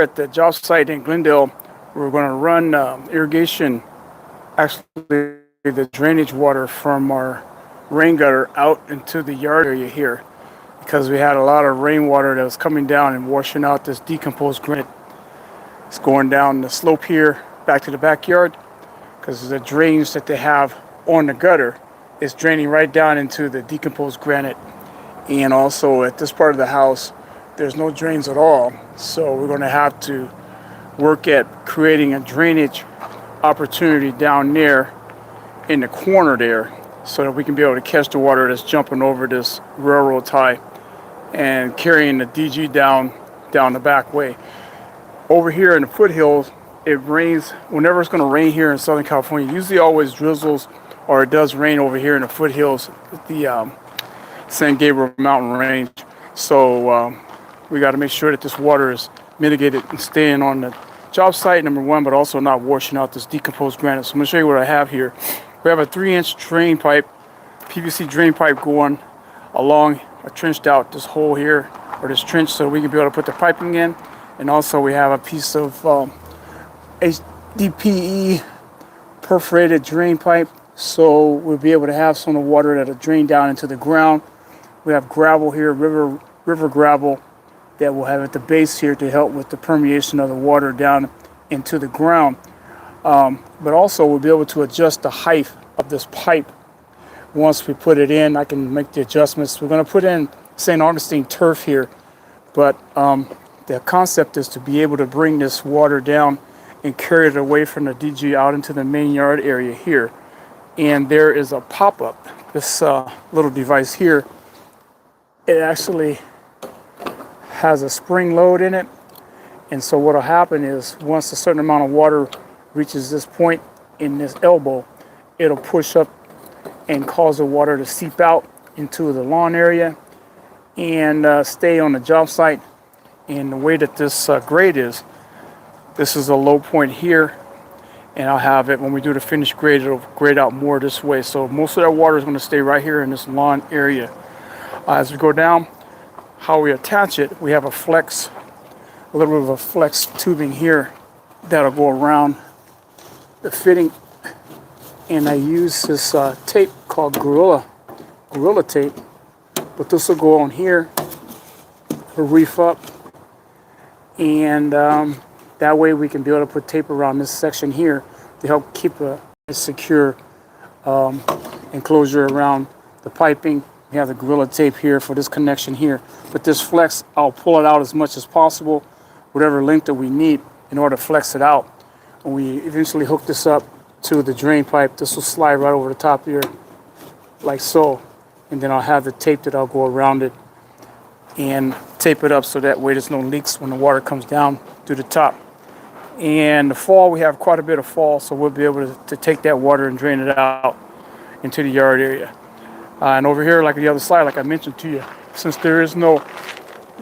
at the job site in Glendale, we're going to run irrigation, actually the drainage water from our rain gutter out into the yard area here, because we had a lot of rainwater that was coming down and washing out this decomposed granite. It's going down the slope here back to the backyard, because the drains that they have on the gutter is draining right down into the decomposed granite. And also at this part of the house, there's no drains at all. So we're going to have to work at creating a drainage opportunity down there in the corner there, so that we can be able to catch the water that's jumping over this railroad tie and carrying the DG down the back way. Over here in the foothills, it rains whenever it's going to rain here in Southern California. Usually always drizzles, or it does rain over here in the foothills, the San Gabriel mountain range. So we got to make sure that this water is mitigated and staying on the job site, number one, but also not washing out this decomposed granite. So I'm going to show you what I have here. We have a 3-inch drain pipe, PVC drain pipe going along. I trenched out this hole here, or this trench, so we can be able to put the piping in. And also we have a piece of HDPE perforated drain pipe, so we'll be able to have some of the water that'll drain down into the ground. We have gravel here, river gravel, that we'll have at the base here to help with the permeation of the water down into the ground. But also we'll be able to adjust the height of this pipe. Once we put it in, I can make the adjustments. We're going to put in St. Augustine turf here, but the concept is to be able to bring this water down and carry it away from the DG out into the main yard area here. And there is a pop-up, this little device here. It actually has a spring load in it, and so what will happen is once a certain amount of water reaches this point in this elbow, it'll push up and cause the water to seep out into the lawn area and stay on the job site. And the way that this grade is, this is a low point here, and I'll have it when we do the finished grade, it'll grade out more this way. So most of that water is going to stay right here in this lawn area. As we go down, how we attach it, we have a little bit of a flex tubing here that'll go around the fitting, and I use this tape called Gorilla tape, but this will go on here, it'll reef up, and that way we can be able to put tape around this section here to help keep a secure enclosure around the piping. We have the Gorilla tape here for this connection here. But this flex, I'll pull it out as much as possible, whatever length that we need in order to flex it out. When we eventually hook this up to the drain pipe, this will slide right over the top here, like so. And then I'll have the tape that I'll go around it and tape it up so that way there's no leaks when the water comes down to the top. And the fall, we have quite a bit of fall, so we'll be able to take that water and drain it out into the yard area. And over here, like the other side, like I mentioned to you, since there is no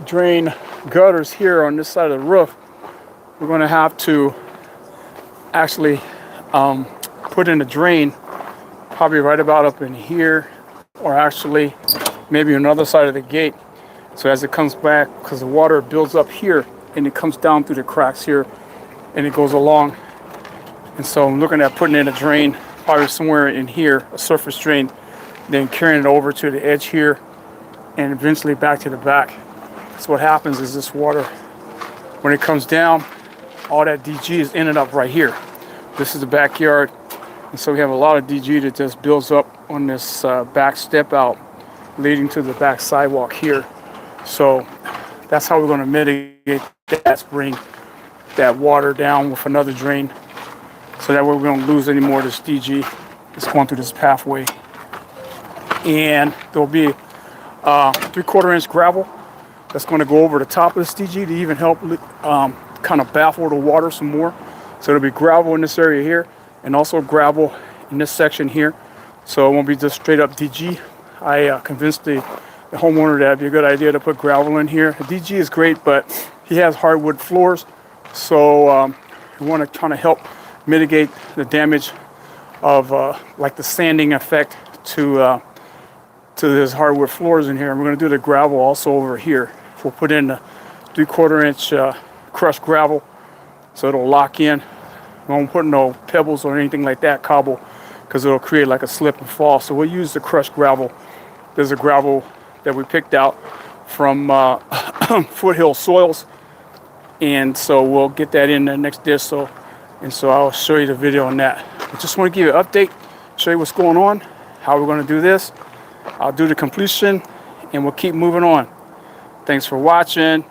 drain gutters here on this side of the roof, we're going to have to actually put in a drain probably right about up in here, or actually maybe another side of the gate. So as it comes back, because the water builds up here and it comes down through the cracks here and it goes along. And so I'm looking at putting in a drain probably somewhere in here, a surface drain, then carrying it over to the edge here and eventually back to the back. So what happens is this water, when it comes down, all that DG is ended up right here. This is the backyard, and so we have a lot of DG that just builds up on this back step out leading to the back sidewalk here. So that's how we're going to mitigate that, bring that water down with another drain, so that way we don't lose any more of this DG that's going through this pathway. And there'll be 3/4 inch gravel that's going to go over the top of this DG to even help kind of baffle the water some more. So there'll be gravel in this area here, and also gravel in this section here. So it won't be just straight up DG. I convinced the homeowner that it'd be a good idea to put gravel in here. The DG is great, but he has hardwood floors, so we want to kind of help mitigate the damage of like the sanding effect to his hardwood floors in here. And we're going to do the gravel also over here. We'll put in a 3/4 inch crushed gravel, so it'll lock in. We won't put no pebbles or anything like that, cobble, because it'll create like a slip and fall. So we'll use the crushed gravel. There's a gravel that we picked out from foothill soils, and so we'll get that in the next dish. And so I'll show you the video on that. I just want to give you an update, show you what's going on, how we're going to do this. I'll do the completion, and we'll keep moving on. Thanks for watching.